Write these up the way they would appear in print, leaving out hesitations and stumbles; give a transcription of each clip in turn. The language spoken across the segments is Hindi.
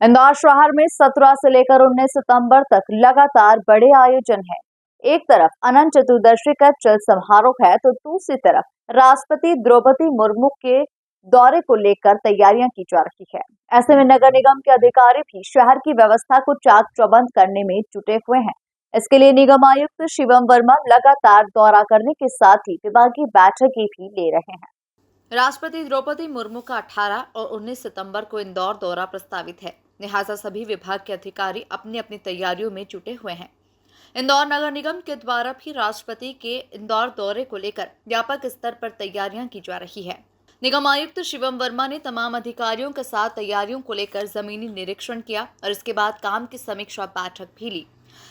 इंदौर शहर में 17 से लेकर 19 सितंबर तक लगातार बड़े आयोजन हैं। एक तरफ अनंत चतुर्दशी का चल समारोह है तो दूसरी तरफ राष्ट्रपति द्रौपदी मुर्मू के दौरे को लेकर तैयारियां की जा रही है। ऐसे में नगर निगम के अधिकारी भी शहर की व्यवस्था को चाक चौबंद करने में जुटे हुए हैं। इसके लिए निगम आयुक्त शिवम वर्मा लगातार दौरा करने के साथ ही विभागीय बैठकें भी ले रहे हैं। राष्ट्रपति द्रौपदी मुर्मू का 18 और 19 सितंबर को इंदौर दौरा प्रस्तावित है। लिहाजा सभी विभाग के अधिकारी अपनी अपनी तैयारियों में जुटे हुए हैं। इंदौर नगर निगम के द्वारा भी राष्ट्रपति के इंदौर दौरे को लेकर व्यापक स्तर पर तैयारियां की जा रही है। निगम आयुक्त शिवम वर्मा ने तमाम अधिकारियों के साथ तैयारियों को लेकर जमीनी निरीक्षण किया और इसके बाद काम की समीक्षा बैठक भी ली।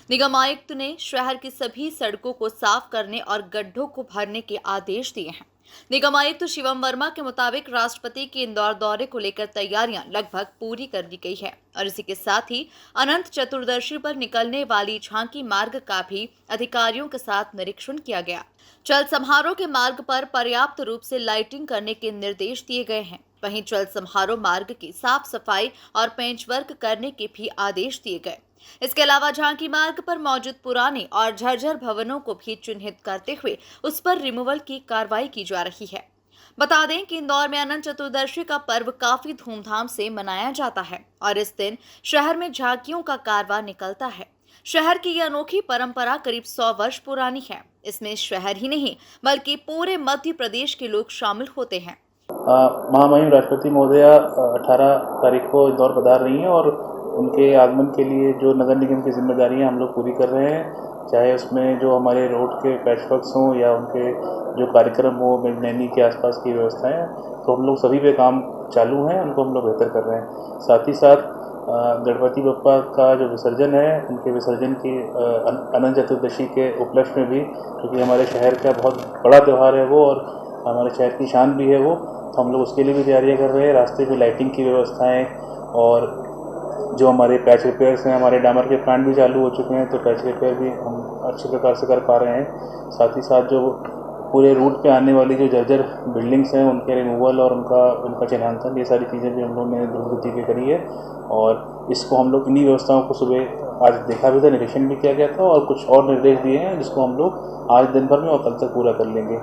निगम आयुक्त ने शहर की सभी सड़कों को साफ करने और गड्ढों को भरने के आदेश दिए हैं। निगम आयुक्त शिवम वर्मा के मुताबिक राष्ट्रपति के इंदौर दौरे को लेकर तैयारियां लगभग पूरी कर दी गई है और इसी के साथ ही अनंत चतुर्दशी पर निकलने वाली झांकी मार्ग का भी अधिकारियों के साथ निरीक्षण किया गया। चल समारोह के मार्ग पर पर्याप्त रूप से लाइटिंग करने के निर्देश दिए गए हैं। वहीं चल समारोह मार्ग की साफ सफाई और पेंच वर्क करने के भी आदेश दिए गए। इसके अलावा झांकी मार्ग पर मौजूद पुराने और झरझर भवनों को भी चिन्हित करते हुए उस पर रिमूवल की कार्रवाई की जा रही है। बता दें कि इंदौर में अनंत चतुर्दशी का पर्व काफी धूमधाम से मनाया जाता है और इस दिन शहर में झांकियों का कारवां निकलता है। शहर की यह अनोखी परंपरा करीब 100 वर्ष पुरानी है। इसमें शहर ही नहीं बल्कि पूरे मध्य प्रदेश के लोग शामिल होते हैं। महामहिम राष्ट्रपति महोदया 18 तारीख को इंदौर पधार रही हैं और उनके आगमन के लिए जो नगर निगम की जिम्मेदारियां हम लोग पूरी कर रहे हैं, चाहे उसमें जो हमारे रोड के पैचवर्क्स हों या उनके जो कार्यक्रम हो, नैनी के आसपास की व्यवस्थाएं, तो हम लोग सभी पे काम चालू हैं, उनको हम लोग बेहतर कर रहे हैं। साथ ही साथ गणपति बप्पा का जो विसर्जन है, उनके विसर्जन की अनंत चतुर्दशी के उपलक्ष्य में भी, क्योंकि हमारे शहर का बहुत बड़ा त्यौहार है वो और हमारे शहर की शान भी है वो, तो हम लोग उसके लिए भी तैयारियां कर रहे हैं। रास्ते पे लाइटिंग की व्यवस्थाएं और जो हमारे पैच रिपेयर्स हैं, हमारे डामर के प्लांट भी चालू हो चुके हैं, तो पैच रिपेयर भी हम अच्छे प्रकार से कर पा रहे हैं। साथ ही साथ जो पूरे रूट पे आने वाली जो जर्जर बिल्डिंग्स हैं, उनके रिमूवल और उनका चिन्हांकन, ये सारी चीज़ें भी हम लोग ने द्रुत गति पे करी है और इसको हम लोग इन्हीं व्यवस्थाओं को सुबह आज देखा भी था, निरीक्षण भी किया गया था और कुछ और निर्देश दिए हैं जिसको हम लोग आज दिन भर में और कल तक पूरा कर लेंगे।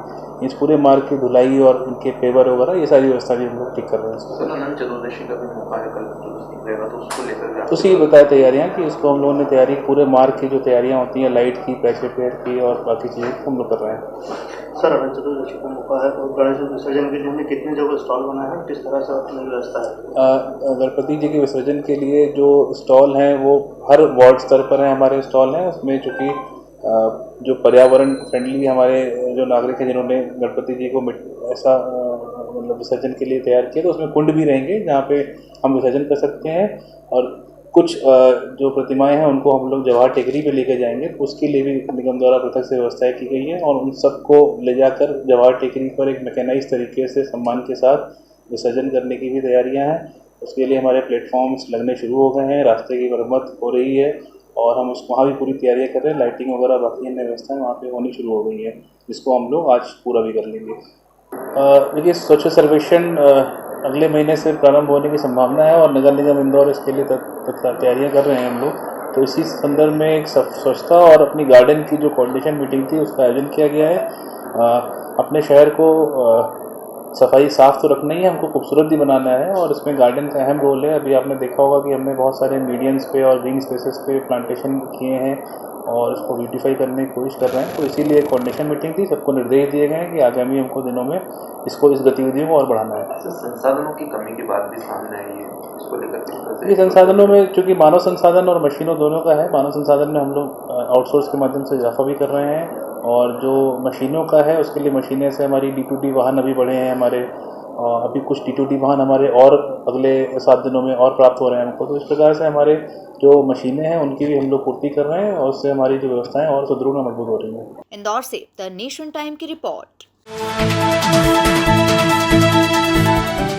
इस पूरे मार्ग की धुलाई और उनके पेवर वगैरह, ये सारी व्यवस्था भी हम लोग ठीक कर रहे हैं। अनंत चतुर्दशी का भी मौका है, कल निकलेगा तो उसको लेकर उसी बताया तैयारियाँ कि इसको हम लोगों ने तैयारी पूरे मार्ग की जो तैयारियाँ होती हैं, लाइट की, पैच रिपेयर की और बाकी चीज़ें हम लोग कर रहे हैं। सर, अनंत चतुर्दशी का मौका है तो गणेश विसर्जन के लिए हमने कितनी जगह स्टॉल बनाया है, किस तरह से अपनी व्यवस्था है? गणपति जी के विसर्जन के लिए जो स्टॉल हैं वो हर वार्ड स्तर पर हैं, हमारे स्टॉल हैं। उसमें चूँकि जो पर्यावरण फ्रेंडली हमारे जो नागरिक हैं जिन्होंने गणपति जी को ऐसा मतलब विसर्जन के लिए तैयार किया, तो उसमें कुंड भी रहेंगे जहाँ पे हम विसर्जन कर सकते हैं और कुछ जो प्रतिमाएं हैं उनको हम लोग जवाहर टेकरी पे लेकर जाएंगे, उसके लिए भी निगम द्वारा पृथक से व्यवस्थाएं की गई है और उन सबको ले जाकर जवाहर टेकरी पर एक मैकेनाइज तरीके से सम्मान के साथ विसर्जन करने की भी तैयारियां हैं। उसके लिए हमारे प्लेटफॉर्म्स लगने शुरू हो गए हैं, रास्ते की मरम्मत हो रही है और हम वहाँ भी पूरी तैयारियाँ कर रहे हैं। लाइटिंग वगैरह बाकी अन्य व्यवस्थाएँ वहाँ पर होनी शुरू हो गई है, जिसको हम लोग आज पूरा भी कर लेंगे। देखिए, स्वच्छ सर्वेक्षण अगले महीने से प्रारंभ होने की संभावना है और नगर निगम इंदौर इसके लिए तैयारियां कर रहे हैं हम लोग। तो इसी संदर्भ में एक स्वच्छता और अपनी गार्डन की जो कोऑर्डिनेशन मीटिंग थी उसका आयोजन किया गया है। अपने शहर को सफाई साफ तो रखना ही है, हमको खूबसूरत भी बनाना है और इसमें गार्डन का अहम रोल है। अभी आपने देखा होगा कि हमने बहुत सारे मीडियंस पे और ग्रीन स्पेसेस पे प्लांटेशन किए हैं और इसको ब्यूटीफाई करने की कोशिश कर रहे हैं। तो इसीलिए कोऑर्डिनेशन मीटिंग थी, सबको निर्देश दिए गए हैं कि आगामी हमको दिनों में इस गतिविधियों को और बढ़ाना है। संसाधनों की कमी की बात भी सामने आई है, इसको लेकर ये संसाधनों में चूँकि मानव संसाधन और मशीनों दोनों का है, मानव संसाधन में हम लोग आउटसोर्स के माध्यम से इजाफा भी कर रहे हैं और जो मशीनों का है उसके लिए मशीनें से हमारी D2D वाहन अभी बढ़े हैं हमारे, अभी कुछ D2D वाहन हमारे और अगले 7 दिनों में और प्राप्त हो रहे हैं हमको। तो इस प्रकार से हमारे जो मशीनें हैं उनकी भी हम लोग पूर्ति कर रहे हैं और उससे हमारी जो व्यवस्थाएं और सुदृढ़ और मजबूत हो रही हैं। इंदौर से द नेशन टाइम की रिपोर्ट।